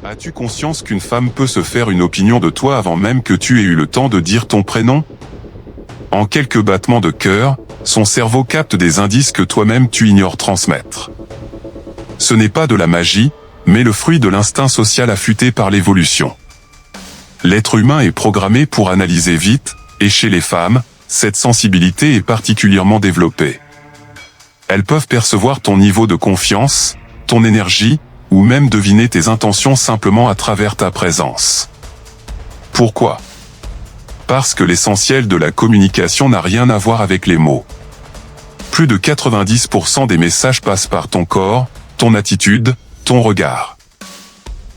As-tu conscience qu'une femme peut se faire une opinion de toi avant même que tu aies eu le temps de dire ton prénom? En quelques battements de cœur, son cerveau capte des indices que toi-même tu ignores transmettre. Ce n'est pas de la magie, mais le fruit de l'instinct social affûté par l'évolution. L'être humain est programmé pour analyser vite, et chez les femmes, cette sensibilité est particulièrement développée. Elles peuvent percevoir ton niveau de confiance, ton énergie, ou même deviner tes intentions simplement à travers ta présence. Pourquoi? Parce que l'essentiel de la communication n'a rien à voir avec les mots. Plus de 90% des messages passent par ton corps, ton attitude, ton regard.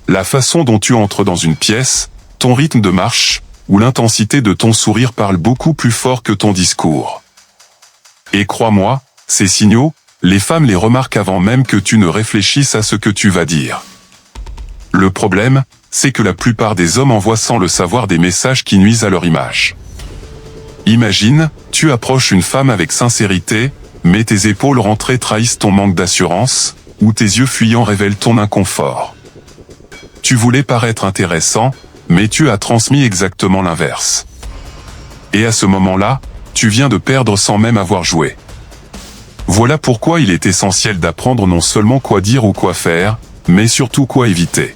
La façon dont tu entres dans une pièce, ton rythme de marche, ou l'intensité de ton sourire parlent beaucoup plus fort que ton discours. Et crois-moi, ces signaux, les femmes les remarquent avant même que tu ne réfléchisses à ce que tu vas dire. Le problème, c'est que la plupart des hommes envoient sans le savoir des messages qui nuisent à leur image. Imagine, tu approches une femme avec sincérité, mais tes épaules rentrées trahissent ton manque d'assurance, ou tes yeux fuyants révèlent ton inconfort. Tu voulais paraître intéressant, mais tu as transmis exactement l'inverse. Et à ce moment-là, tu viens de perdre sans même avoir joué. Voilà pourquoi il est essentiel d'apprendre non seulement quoi dire ou quoi faire, mais surtout quoi éviter.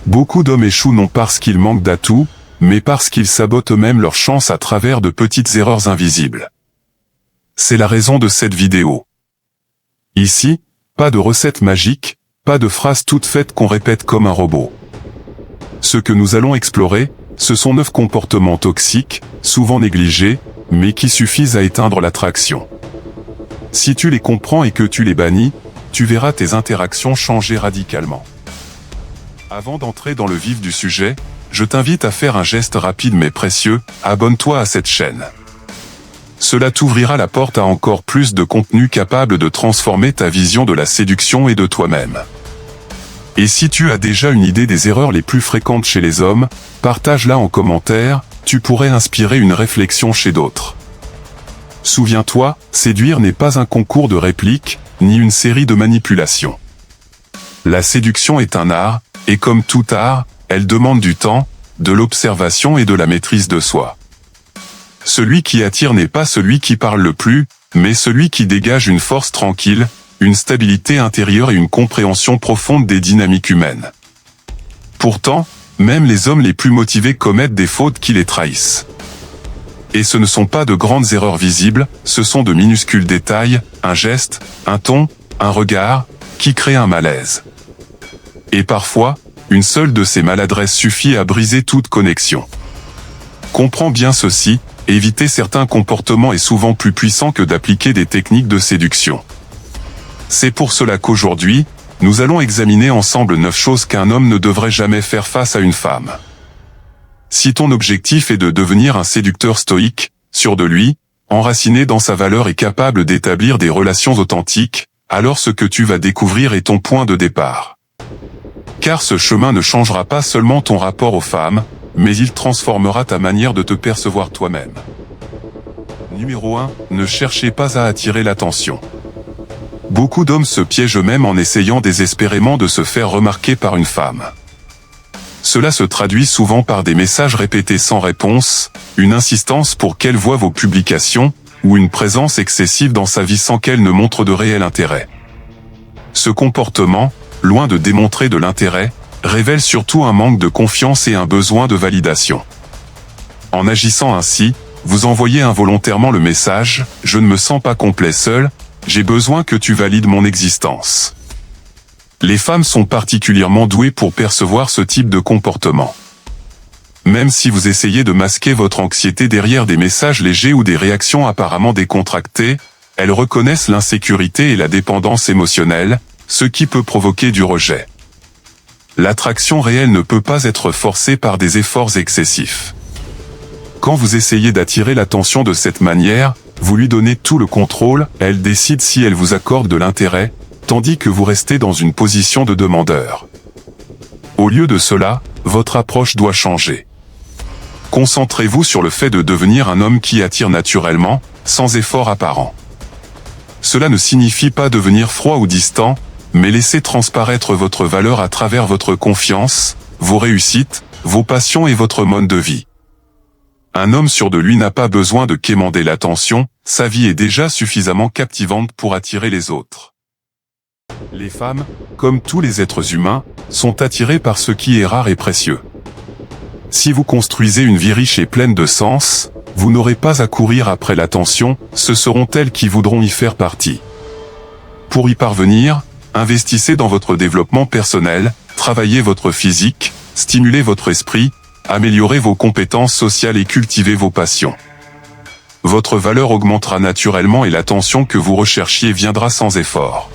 Beaucoup d'hommes échouent non parce qu'ils manquent d'atouts, mais parce qu'ils sabotent eux-mêmes leur chance à travers de petites erreurs invisibles. C'est la raison de cette vidéo. Ici, pas de recette magique, pas de phrases toutes faites qu'on répète comme un robot. Ce que nous allons explorer, ce sont 9 comportements toxiques, souvent négligés, mais qui suffisent à éteindre l'attraction. Si tu les comprends et que tu les bannis, tu verras tes interactions changer radicalement. Avant d'entrer dans le vif du sujet, je t'invite à faire un geste rapide mais précieux, abonne-toi à cette chaîne. Cela t'ouvrira la porte à encore plus de contenu capable de transformer ta vision de la séduction et de toi-même. Et si tu as déjà une idée des erreurs les plus fréquentes chez les hommes, partage-la en commentaire, tu pourrais inspirer une réflexion chez d'autres. Souviens-toi, séduire n'est pas un concours de répliques, ni une série de manipulations. La séduction est un art, et comme tout art, elle demande du temps, de l'observation et de la maîtrise de soi. Celui qui attire n'est pas celui qui parle le plus, mais celui qui dégage une force tranquille, une stabilité intérieure et une compréhension profonde des dynamiques humaines. Pourtant, même les hommes les plus motivés commettent des fautes qui les trahissent. Et ce ne sont pas de grandes erreurs visibles, ce sont de minuscules détails, un geste, un ton, un regard, qui créent un malaise. Et parfois, une seule de ces maladresses suffit à briser toute connexion. Comprends bien ceci, éviter certains comportements est souvent plus puissant que d'appliquer des techniques de séduction. C'est pour cela qu'aujourd'hui, nous allons examiner ensemble 9 choses qu'un homme ne devrait jamais faire face à une femme. Si ton objectif est de devenir un séducteur stoïque, sûr de lui, enraciné dans sa valeur et capable d'établir des relations authentiques, alors ce que tu vas découvrir est ton point de départ. Car ce chemin ne changera pas seulement ton rapport aux femmes, mais il transformera ta manière de te percevoir toi-même. Numéro 1, ne cherchez pas à attirer l'attention. Beaucoup d'hommes se piègent eux-mêmes en essayant désespérément de se faire remarquer par une femme. Cela se traduit souvent par des messages répétés sans réponse, une insistance pour qu'elle voie vos publications, ou une présence excessive dans sa vie sans qu'elle ne montre de réel intérêt. Ce comportement, loin de démontrer de l'intérêt, révèle surtout un manque de confiance et un besoin de validation. En agissant ainsi, vous envoyez involontairement le message « Je ne me sens pas complet seul, j'ai besoin que tu valides mon existence ». Les femmes sont particulièrement douées pour percevoir ce type de comportement. Même si vous essayez de masquer votre anxiété derrière des messages légers ou des réactions apparemment décontractées, elles reconnaissent l'insécurité et la dépendance émotionnelle, ce qui peut provoquer du rejet. L'attraction réelle ne peut pas être forcée par des efforts excessifs. Quand vous essayez d'attirer l'attention de cette manière, vous lui donnez tout le contrôle, elle décide si elle vous accorde de l'intérêt, tandis que vous restez dans une position de demandeur. Au lieu de cela, votre approche doit changer. Concentrez-vous sur le fait de devenir un homme qui attire naturellement, sans effort apparent. Cela ne signifie pas devenir froid ou distant, mais laissez transparaître votre valeur à travers votre confiance, vos réussites, vos passions et votre mode de vie. Un homme sûr de lui n'a pas besoin de quémander l'attention, sa vie est déjà suffisamment captivante pour attirer les autres. Les femmes, comme tous les êtres humains, sont attirées par ce qui est rare et précieux. Si vous construisez une vie riche et pleine de sens, vous n'aurez pas à courir après l'attention, ce seront elles qui voudront y faire partie. Pour y parvenir, investissez dans votre développement personnel, travaillez votre physique, stimulez votre esprit, améliorez vos compétences sociales et cultivez vos passions. Votre valeur augmentera naturellement et l'attention que vous recherchiez viendra sans effort.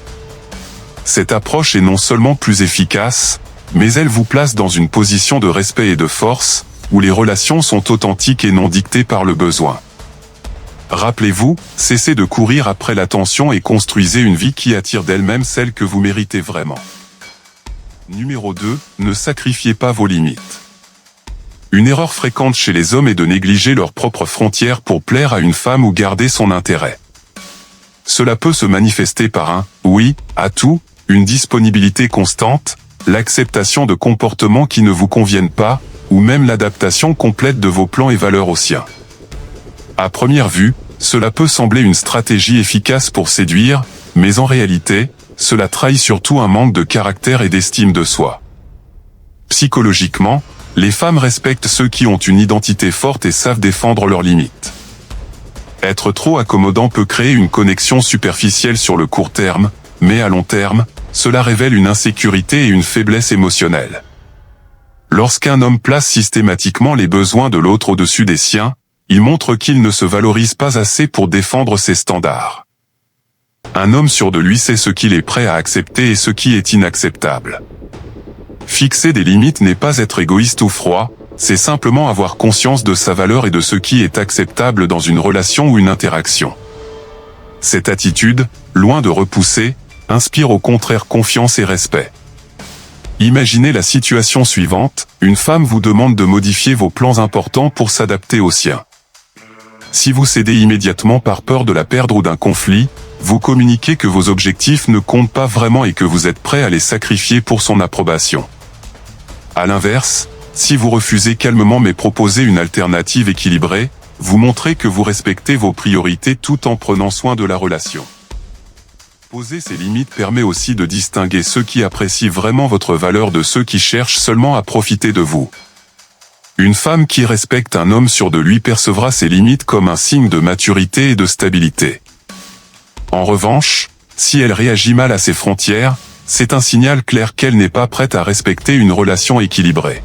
Cette approche est non seulement plus efficace, mais elle vous place dans une position de respect et de force, où les relations sont authentiques et non dictées par le besoin. Rappelez-vous, cessez de courir après l'attention et construisez une vie qui attire d'elle-même celle que vous méritez vraiment. Numéro 2, ne sacrifiez pas vos limites. Une erreur fréquente chez les hommes est de négliger leurs propres frontières pour plaire à une femme ou garder son intérêt. Cela peut se manifester par un « oui » à tout, une disponibilité constante, l'acceptation de comportements qui ne vous conviennent pas, ou même l'adaptation complète de vos plans et valeurs aux siens. À première vue, cela peut sembler une stratégie efficace pour séduire, mais en réalité, cela trahit surtout un manque de caractère et d'estime de soi. Psychologiquement, les femmes respectent ceux qui ont une identité forte et savent défendre leurs limites. Être trop accommodant peut créer une connexion superficielle sur le court terme, mais à long terme, cela révèle une insécurité et une faiblesse émotionnelle. Lorsqu'un homme place systématiquement les besoins de l'autre au-dessus des siens, il montre qu'il ne se valorise pas assez pour défendre ses standards. Un homme sûr de lui sait ce qu'il est prêt à accepter et ce qui est inacceptable. Fixer des limites n'est pas être égoïste ou froid, c'est simplement avoir conscience de sa valeur et de ce qui est acceptable dans une relation ou une interaction. Cette attitude, loin de repousser, inspire au contraire confiance et respect. Imaginez la situation suivante, une femme vous demande de modifier vos plans importants pour s'adapter aux siens. Si vous cédez immédiatement par peur de la perdre ou d'un conflit, vous communiquez que vos objectifs ne comptent pas vraiment et que vous êtes prêt à les sacrifier pour son approbation. À l'inverse, si vous refusez calmement mais proposez une alternative équilibrée, vous montrez que vous respectez vos priorités tout en prenant soin de la relation. Poser ces limites permet aussi de distinguer ceux qui apprécient vraiment votre valeur de ceux qui cherchent seulement à profiter de vous. Une femme qui respecte un homme sûr de lui percevra ses limites comme un signe de maturité et de stabilité. En revanche, si elle réagit mal à ses frontières, c'est un signal clair qu'elle n'est pas prête à respecter une relation équilibrée.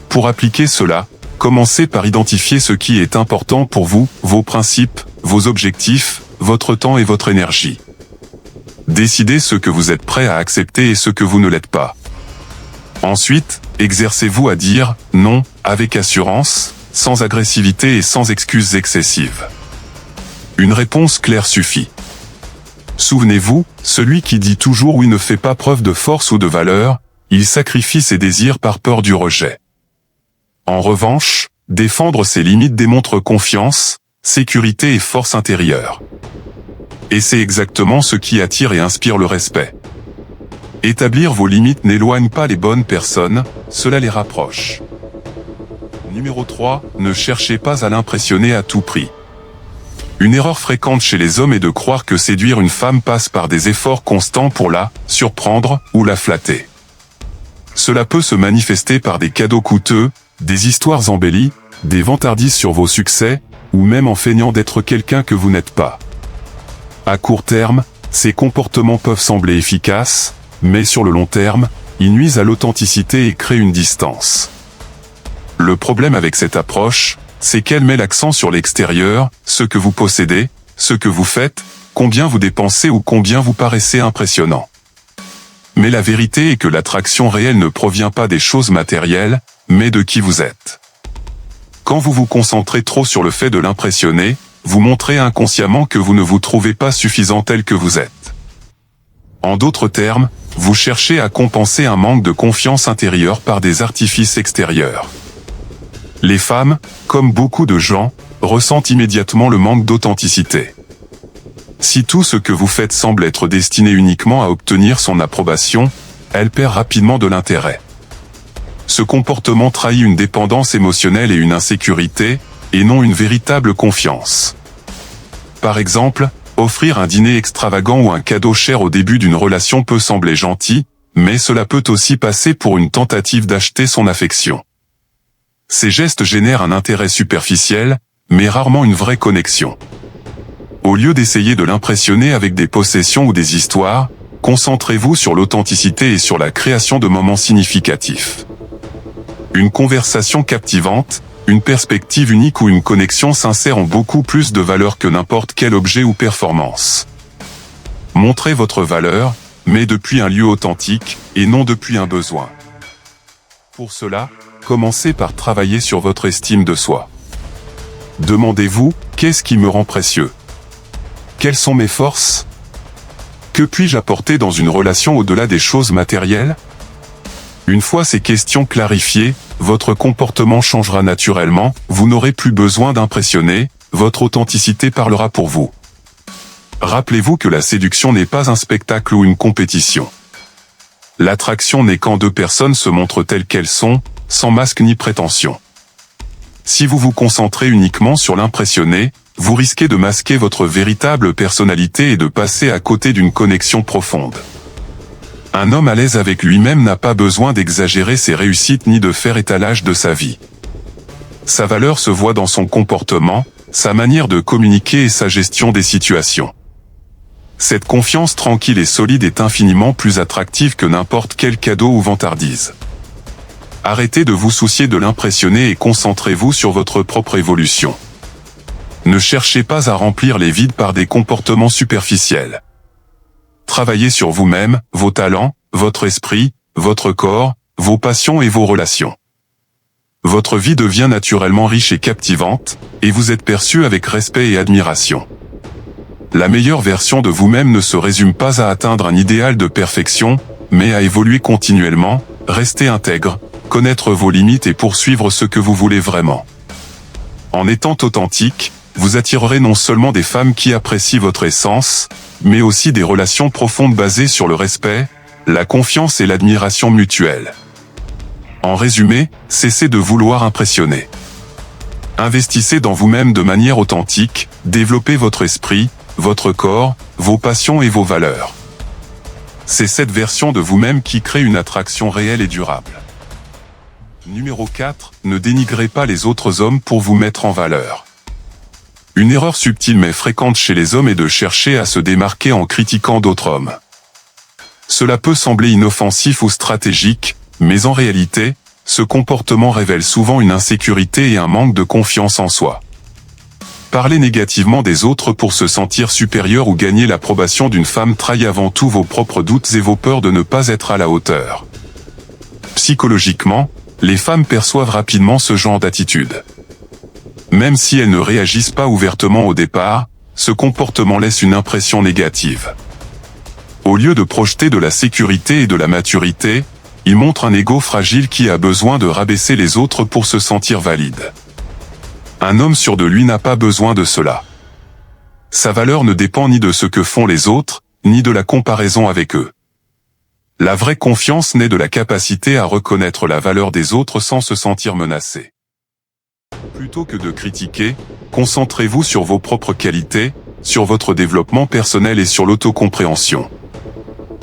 Pour appliquer cela, commencez par identifier ce qui est important pour vous, vos principes, vos objectifs, votre temps et votre énergie. Décidez ce que vous êtes prêt à accepter et ce que vous ne l'êtes pas. Ensuite, exercez-vous à dire « non » avec assurance, sans agressivité et sans excuses excessives. Une réponse claire suffit. Souvenez-vous, celui qui dit toujours oui ne fait pas preuve de force ou de valeur, il sacrifie ses désirs par peur du rejet. En revanche, défendre ses limites démontre confiance, sécurité et force intérieure. Et c'est exactement ce qui attire et inspire le respect. Établir vos limites n'éloigne pas les bonnes personnes, cela les rapproche. Numéro 3, ne cherchez pas à l'impressionner à tout prix. Une erreur fréquente chez les hommes est de croire que séduire une femme passe par des efforts constants pour la surprendre ou la flatter. Cela peut se manifester par des cadeaux coûteux, des histoires embellies, des vantardises sur vos succès, ou même en feignant d'être quelqu'un que vous n'êtes pas. À court terme, ces comportements peuvent sembler efficaces, mais sur le long terme, ils nuisent à l'authenticité et créent une distance. Le problème avec cette approche, c'est qu'elle met l'accent sur l'extérieur, ce que vous possédez, ce que vous faites, combien vous dépensez ou combien vous paraissez impressionnant. Mais la vérité est que l'attraction réelle ne provient pas des choses matérielles, mais de qui vous êtes. Quand vous vous concentrez trop sur le fait de l'impressionner, vous montrez inconsciemment que vous ne vous trouvez pas suffisant tel que vous êtes. En d'autres termes, vous cherchez à compenser un manque de confiance intérieure par des artifices extérieurs. Les femmes, comme beaucoup de gens, ressentent immédiatement le manque d'authenticité. Si tout ce que vous faites semble être destiné uniquement à obtenir son approbation, elle perd rapidement de l'intérêt. Ce comportement trahit une dépendance émotionnelle et une insécurité, et non une véritable confiance. Par exemple, offrir un dîner extravagant ou un cadeau cher au début d'une relation peut sembler gentil, mais cela peut aussi passer pour une tentative d'acheter son affection. Ces gestes génèrent un intérêt superficiel, mais rarement une vraie connexion. Au lieu d'essayer de l'impressionner avec des possessions ou des histoires, concentrez-vous sur l'authenticité et sur la création de moments significatifs. Une conversation captivante, une perspective unique ou une connexion sincère ont beaucoup plus de valeur que n'importe quel objet ou performance. Montrez votre valeur, mais depuis un lieu authentique, et non depuis un besoin. Pour cela, commencez par travailler sur votre estime de soi. Demandez-vous, qu'est-ce qui me rend précieux? Quelles sont mes forces? Que puis-je apporter dans une relation au-delà des choses matérielles? Une fois ces questions clarifiées, votre comportement changera naturellement, vous n'aurez plus besoin d'impressionner, votre authenticité parlera pour vous. Rappelez-vous que la séduction n'est pas un spectacle ou une compétition. L'attraction n'est quand deux personnes se montrent telles qu'elles sont, sans masque ni prétention. Si vous vous concentrez uniquement sur l'impressionner, vous risquez de masquer votre véritable personnalité et de passer à côté d'une connexion profonde. Un homme à l'aise avec lui-même n'a pas besoin d'exagérer ses réussites ni de faire étalage de sa vie. Sa valeur se voit dans son comportement, sa manière de communiquer et sa gestion des situations. Cette confiance tranquille et solide est infiniment plus attractive que n'importe quel cadeau ou vantardise. Arrêtez de vous soucier de l'impressionner et concentrez-vous sur votre propre évolution. Ne cherchez pas à remplir les vides par des comportements superficiels. Travaillez sur vous-même, vos talents, votre esprit, votre corps, vos passions et vos relations. Votre vie devient naturellement riche et captivante, et vous êtes perçu avec respect et admiration. La meilleure version de vous-même ne se résume pas à atteindre un idéal de perfection, mais à évoluer continuellement, rester intègre, connaître vos limites et poursuivre ce que vous voulez vraiment. En étant authentique, vous attirerez non seulement des femmes qui apprécient votre essence, mais aussi des relations profondes basées sur le respect, la confiance et l'admiration mutuelle. En résumé, cessez de vouloir impressionner. Investissez dans vous-même de manière authentique, développez votre esprit, votre corps, vos passions et vos valeurs. C'est cette version de vous-même qui crée une attraction réelle et durable. Numéro 4, ne dénigrez pas les autres hommes pour vous mettre en valeur. Une erreur subtile mais fréquente chez les hommes est de chercher à se démarquer en critiquant d'autres hommes. Cela peut sembler inoffensif ou stratégique, mais en réalité, ce comportement révèle souvent une insécurité et un manque de confiance en soi. Parler négativement des autres pour se sentir supérieur ou gagner l'approbation d'une femme trahit avant tout vos propres doutes et vos peurs de ne pas être à la hauteur. Psychologiquement, les femmes perçoivent rapidement ce genre d'attitude. Même si elles ne réagissent pas ouvertement au départ, ce comportement laisse une impression négative. Au lieu de projeter de la sécurité et de la maturité, il montre un ego fragile qui a besoin de rabaisser les autres pour se sentir valide. Un homme sûr de lui n'a pas besoin de cela. Sa valeur ne dépend ni de ce que font les autres, ni de la comparaison avec eux. La vraie confiance naît de la capacité à reconnaître la valeur des autres sans se sentir menacé. Plutôt que de critiquer, concentrez-vous sur vos propres qualités, sur votre développement personnel et sur l'autocompréhension.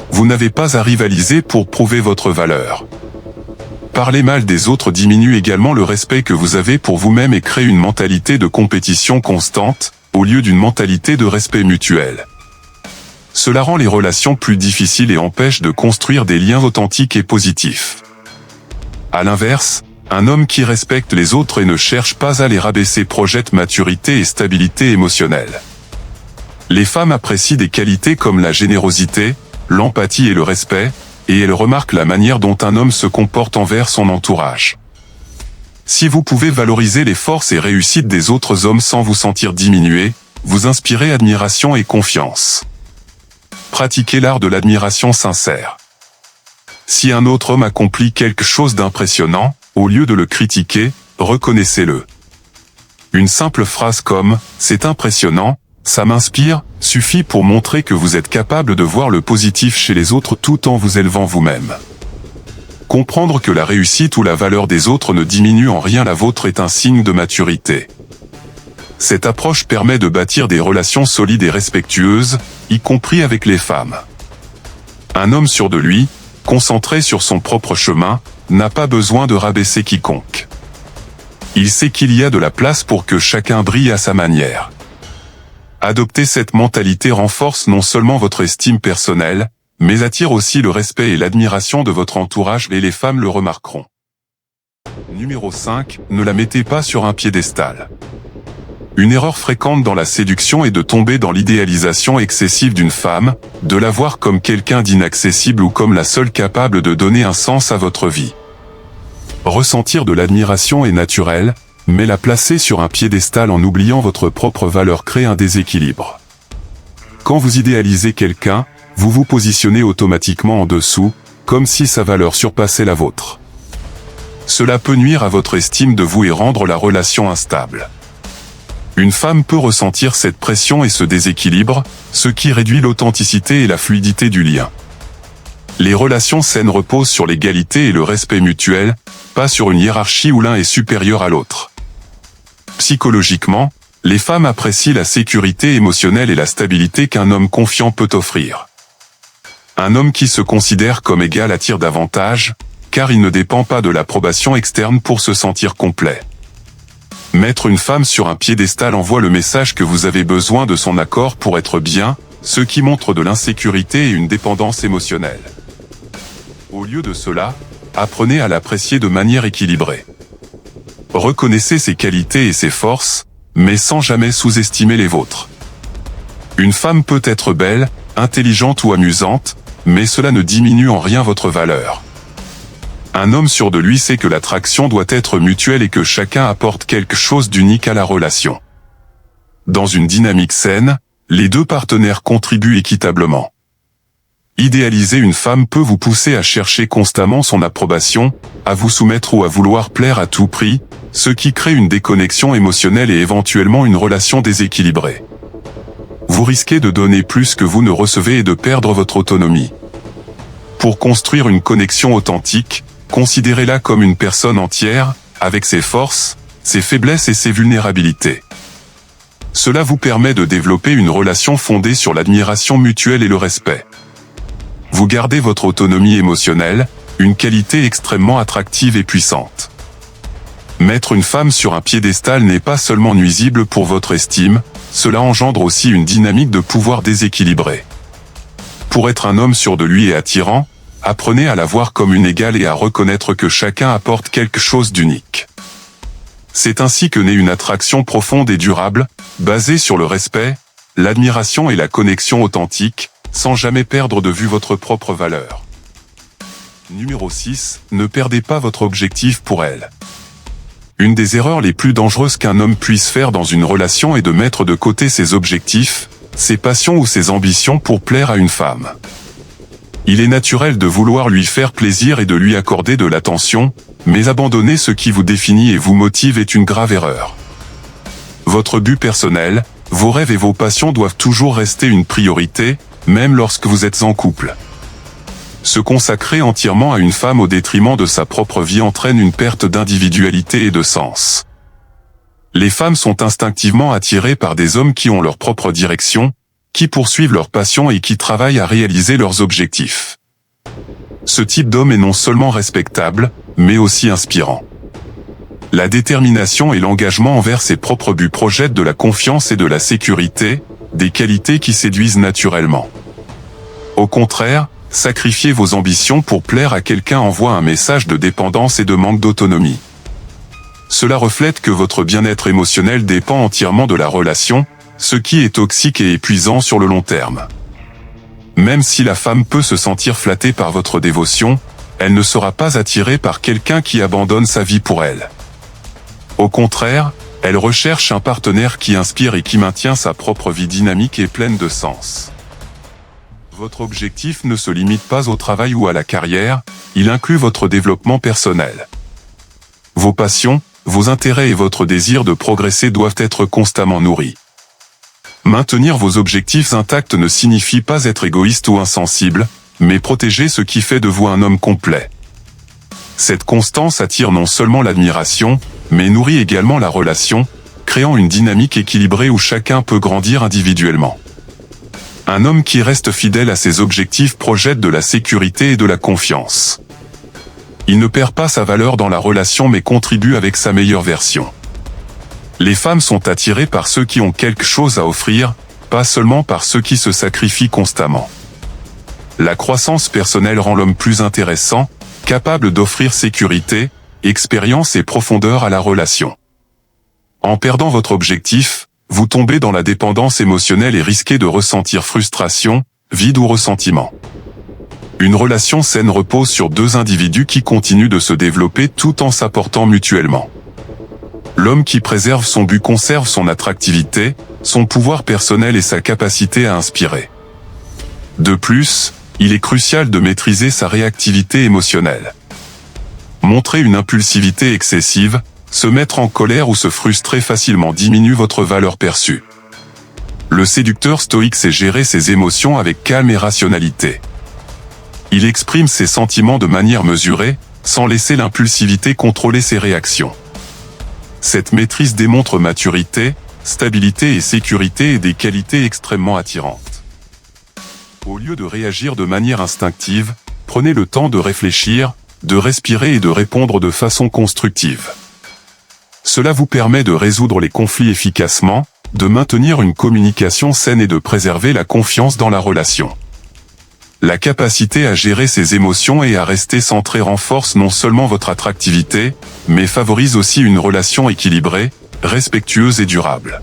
Vous n'avez pas à rivaliser pour prouver votre valeur. Parler mal des autres diminue également le respect que vous avez pour vous-même et crée une mentalité de compétition constante, au lieu d'une mentalité de respect mutuel. Cela rend les relations plus difficiles et empêche de construire des liens authentiques et positifs. À l'inverse, un homme qui respecte les autres et ne cherche pas à les rabaisser projette maturité et stabilité émotionnelle. Les femmes apprécient des qualités comme la générosité, l'empathie et le respect, et elles remarquent la manière dont un homme se comporte envers son entourage. Si vous pouvez valoriser les forces et réussites des autres hommes sans vous sentir diminué, vous inspirez admiration et confiance. Pratiquez l'art de l'admiration sincère. Si un autre homme accomplit quelque chose d'impressionnant, au lieu de le critiquer, reconnaissez-le. Une simple phrase comme « c'est impressionnant », Ça m'inspire, suffit pour montrer que vous êtes capable de voir le positif chez les autres tout en vous élevant vous-même. Comprendre que la réussite ou la valeur des autres ne diminue en rien la vôtre est un signe de maturité. Cette approche permet de bâtir des relations solides et respectueuses, y compris avec les femmes. Un homme sûr de lui, concentré sur son propre chemin, n'a pas besoin de rabaisser quiconque. Il sait qu'il y a de la place pour que chacun brille à sa manière. Adopter cette mentalité renforce non seulement votre estime personnelle, mais attire aussi le respect et l'admiration de votre entourage et les femmes le remarqueront. Numéro 5. Ne la mettez pas sur un piédestal. Une erreur fréquente dans la séduction est de tomber dans l'idéalisation excessive d'une femme, de la voir comme quelqu'un d'inaccessible ou comme la seule capable de donner un sens à votre vie. Ressentir de l'admiration est naturel, mais la placer sur un piédestal en oubliant votre propre valeur crée un déséquilibre. Quand vous idéalisez quelqu'un, vous vous positionnez automatiquement en dessous, comme si sa valeur surpassait la vôtre. Cela peut nuire à votre estime de vous et rendre la relation instable. Une femme peut ressentir cette pression et ce déséquilibre, ce qui réduit l'authenticité et la fluidité du lien. Les relations saines reposent sur l'égalité et le respect mutuel, pas sur une hiérarchie où l'un est supérieur à l'autre. Psychologiquement, les femmes apprécient la sécurité émotionnelle et la stabilité qu'un homme confiant peut offrir. Un homme qui se considère comme égal attire davantage, car il ne dépend pas de l'approbation externe pour se sentir complet. Mettre une femme sur un piédestal envoie le message que vous avez besoin de son accord pour être bien, ce qui montre de l'insécurité et une dépendance émotionnelle. Au lieu de cela, apprenez à l'apprécier de manière équilibrée. Reconnaissez ses qualités et ses forces, mais sans jamais sous-estimer les vôtres. Une femme peut être belle, intelligente ou amusante, mais cela ne diminue en rien votre valeur. Un homme sûr de lui sait que l'attraction doit être mutuelle et que chacun apporte quelque chose d'unique à la relation. Dans une dynamique saine, les deux partenaires contribuent équitablement. Idéaliser une femme peut vous pousser à chercher constamment son approbation, à vous soumettre ou à vouloir plaire à tout prix, ce qui crée une déconnexion émotionnelle et éventuellement une relation déséquilibrée. Vous risquez de donner plus que vous ne recevez et de perdre votre autonomie. Pour construire une connexion authentique, considérez-la comme une personne entière, avec ses forces, ses faiblesses et ses vulnérabilités. Cela vous permet de développer une relation fondée sur l'admiration mutuelle et le respect. Vous gardez votre autonomie émotionnelle, une qualité extrêmement attractive et puissante. Mettre une femme sur un piédestal n'est pas seulement nuisible pour votre estime, cela engendre aussi une dynamique de pouvoir déséquilibrée. Pour être un homme sûr de lui et attirant, apprenez à la voir comme une égale et à reconnaître que chacun apporte quelque chose d'unique. C'est ainsi que naît une attraction profonde et durable, basée sur le respect, l'admiration et la connexion authentique, sans jamais perdre de vue votre propre valeur. Numéro 6. Ne perdez pas votre objectif pour elle. Une des erreurs les plus dangereuses qu'un homme puisse faire dans une relation est de mettre de côté ses objectifs, ses passions ou ses ambitions pour plaire à une femme. Il est naturel de vouloir lui faire plaisir et de lui accorder de l'attention, mais abandonner ce qui vous définit et vous motive est une grave erreur. Votre but personnel, vos rêves et vos passions doivent toujours rester une priorité, même lorsque vous êtes en couple. Se consacrer entièrement à une femme au détriment de sa propre vie entraîne une perte d'individualité et de sens. Les femmes sont instinctivement attirées par des hommes qui ont leur propre direction, qui poursuivent leur passion et qui travaillent à réaliser leurs objectifs. Ce type d'homme est non seulement respectable, mais aussi inspirant. La détermination et l'engagement envers ses propres buts projettent de la confiance et de la sécurité, des qualités qui séduisent naturellement. Au contraire, sacrifier vos ambitions pour plaire à quelqu'un envoie un message de dépendance et de manque d'autonomie. Cela reflète que votre bien-être émotionnel dépend entièrement de la relation, ce qui est toxique et épuisant sur le long terme. Même si la femme peut se sentir flattée par votre dévotion, elle ne sera pas attirée par quelqu'un qui abandonne sa vie pour elle. Au contraire, elle recherche un partenaire qui inspire et qui maintient sa propre vie dynamique et pleine de sens. Votre objectif ne se limite pas au travail ou à la carrière, il inclut votre développement personnel. Vos passions, vos intérêts et votre désir de progresser doivent être constamment nourris. Maintenir vos objectifs intacts ne signifie pas être égoïste ou insensible, mais protéger ce qui fait de vous un homme complet. Cette constance attire non seulement l'admiration, mais nourrit également la relation, créant une dynamique équilibrée où chacun peut grandir individuellement. Un homme qui reste fidèle à ses objectifs projette de la sécurité et de la confiance. Il ne perd pas sa valeur dans la relation mais contribue avec sa meilleure version. Les femmes sont attirées par ceux qui ont quelque chose à offrir, pas seulement par ceux qui se sacrifient constamment. La croissance personnelle rend l'homme plus intéressant, capable d'offrir sécurité, expérience et profondeur à la relation. En perdant votre objectif, vous tombez dans la dépendance émotionnelle et risquez de ressentir frustration, vide ou ressentiment. Une relation saine repose sur deux individus qui continuent de se développer tout en s'apportant mutuellement. L'homme qui préserve son but conserve son attractivité, son pouvoir personnel et sa capacité à inspirer. De plus, il est crucial de maîtriser sa réactivité émotionnelle. Montrer une impulsivité excessive, se mettre en colère ou se frustrer facilement diminue votre valeur perçue. Le séducteur stoïque sait gérer ses émotions avec calme et rationalité. Il exprime ses sentiments de manière mesurée, sans laisser l'impulsivité contrôler ses réactions. Cette maîtrise démontre maturité, stabilité et sécurité et des qualités extrêmement attirantes. Au lieu de réagir de manière instinctive, prenez le temps de réfléchir, de respirer et de répondre de façon constructive. Cela vous permet de résoudre les conflits efficacement, de maintenir une communication saine et de préserver la confiance dans la relation. La capacité à gérer ses émotions et à rester centré renforce non seulement votre attractivité, mais favorise aussi une relation équilibrée, respectueuse et durable.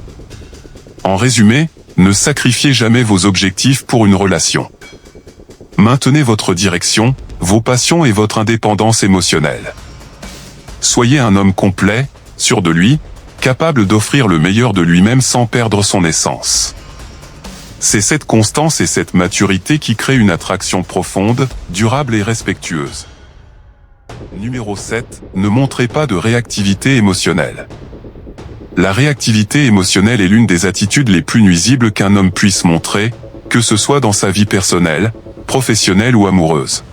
En résumé, ne sacrifiez jamais vos objectifs pour une relation. Maintenez votre direction, vos passions et votre indépendance émotionnelle. Soyez un homme complet, sûr de lui, capable d'offrir le meilleur de lui-même sans perdre son essence. C'est cette constance et cette maturité qui créent une attraction profonde, durable et respectueuse. Numéro 7. Ne montrez pas de réactivité émotionnelle. La réactivité émotionnelle est l'une des attitudes les plus nuisibles qu'un homme puisse montrer, que ce soit dans sa vie personnelle, professionnelle ou amoureuse.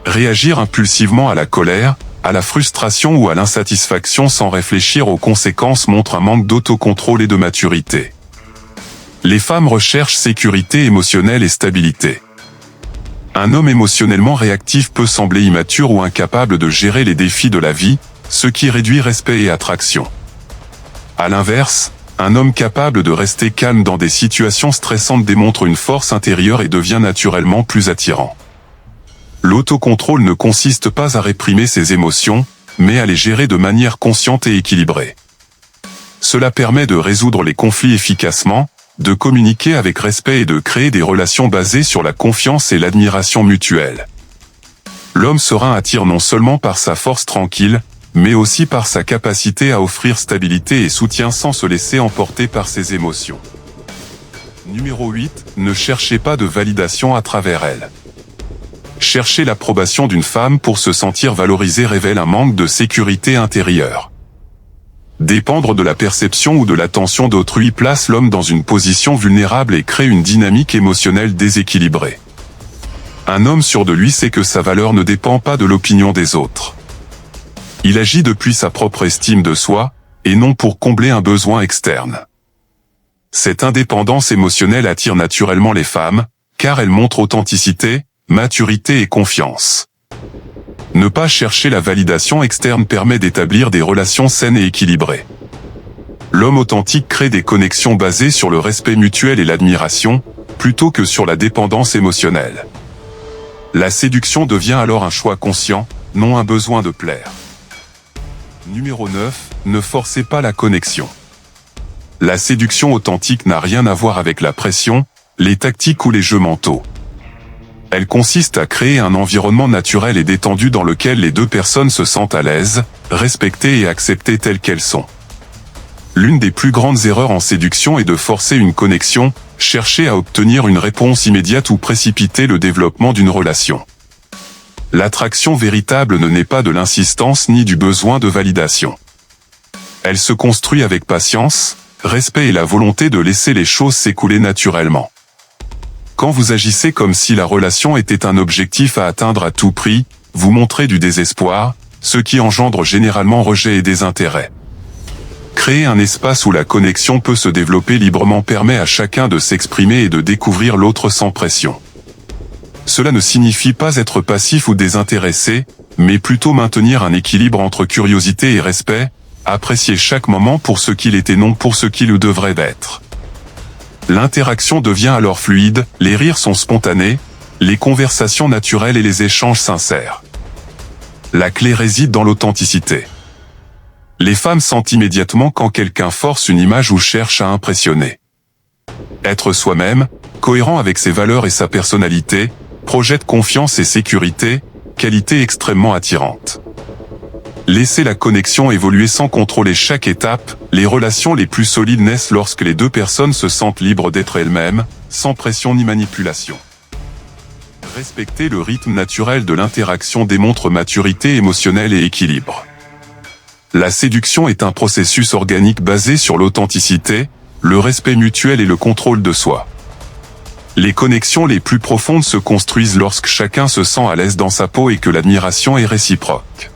Réagir impulsivement à la colère, à la frustration ou à l'insatisfaction sans réfléchir aux conséquences montre un manque d'autocontrôle et de maturité. Les femmes recherchent sécurité émotionnelle et stabilité. Un homme émotionnellement réactif peut sembler immature ou incapable de gérer les défis de la vie, ce qui réduit respect et attraction. À l'inverse, un homme capable de rester calme dans des situations stressantes démontre une force intérieure et devient naturellement plus attirant. L'autocontrôle ne consiste pas à réprimer ses émotions, mais à les gérer de manière consciente et équilibrée. Cela permet de résoudre les conflits efficacement, de communiquer avec respect et de créer des relations basées sur la confiance et l'admiration mutuelle. L'homme serein attire non seulement par sa force tranquille, mais aussi par sa capacité à offrir stabilité et soutien sans se laisser emporter par ses émotions. Numéro 8. Ne cherchez pas de validation à travers elle. Chercher l'approbation d'une femme pour se sentir valorisé révèle un manque de sécurité intérieure. Dépendre de la perception ou de l'attention d'autrui place l'homme dans une position vulnérable et crée une dynamique émotionnelle déséquilibrée. Un homme sûr de lui sait que sa valeur ne dépend pas de l'opinion des autres. Il agit depuis sa propre estime de soi, et non pour combler un besoin externe. Cette indépendance émotionnelle attire naturellement les femmes, car elle montre authenticité, maturité et confiance. Ne pas chercher la validation externe permet d'établir des relations saines et équilibrées. L'homme authentique crée des connexions basées sur le respect mutuel et l'admiration, plutôt que sur la dépendance émotionnelle. La séduction devient alors un choix conscient, non un besoin de plaire. Numéro 9. Ne forcez pas la connexion. La séduction authentique n'a rien à voir avec la pression, les tactiques ou les jeux mentaux. Elle consiste à créer un environnement naturel et détendu dans lequel les deux personnes se sentent à l'aise, respectées et acceptées telles qu'elles sont. L'une des plus grandes erreurs en séduction est de forcer une connexion, chercher à obtenir une réponse immédiate ou précipiter le développement d'une relation. L'attraction véritable ne naît pas de l'insistance ni du besoin de validation. Elle se construit avec patience, respect et la volonté de laisser les choses s'écouler naturellement. Quand vous agissez comme si la relation était un objectif à atteindre à tout prix, vous montrez du désespoir, ce qui engendre généralement rejet et désintérêt. Créer un espace où la connexion peut se développer librement permet à chacun de s'exprimer et de découvrir l'autre sans pression. Cela ne signifie pas être passif ou désintéressé, mais plutôt maintenir un équilibre entre curiosité et respect, apprécier chaque moment pour ce qu'il est et non pour ce qu'il devrait être. L'interaction devient alors fluide, les rires sont spontanés, les conversations naturelles et les échanges sincères. La clé réside dans l'authenticité. Les femmes sentent immédiatement quand quelqu'un force une image ou cherche à impressionner. Être soi-même, cohérent avec ses valeurs et sa personnalité, projette confiance et sécurité, qualité extrêmement attirante. Laissez la connexion évoluer sans contrôler chaque étape, les relations les plus solides naissent lorsque les deux personnes se sentent libres d'être elles-mêmes, sans pression ni manipulation. Respecter le rythme naturel de l'interaction démontre maturité émotionnelle et équilibre. La séduction est un processus organique basé sur l'authenticité, le respect mutuel et le contrôle de soi. Les connexions les plus profondes se construisent lorsque chacun se sent à l'aise dans sa peau et que l'admiration est réciproque.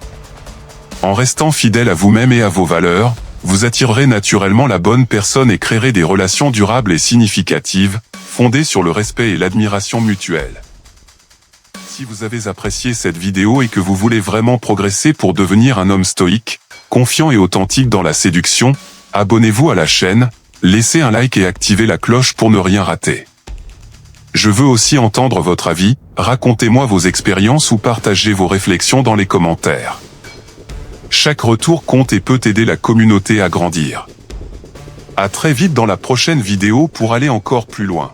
En restant fidèle à vous-même et à vos valeurs, vous attirerez naturellement la bonne personne et créerez des relations durables et significatives, fondées sur le respect et l'admiration mutuelle. Si vous avez apprécié cette vidéo et que vous voulez vraiment progresser pour devenir un homme stoïque, confiant et authentique dans la séduction, abonnez-vous à la chaîne, laissez un like et activez la cloche pour ne rien rater. Je veux aussi entendre votre avis, racontez-moi vos expériences ou partagez vos réflexions dans les commentaires. Chaque retour compte et peut aider la communauté à grandir. À très vite dans la prochaine vidéo pour aller encore plus loin.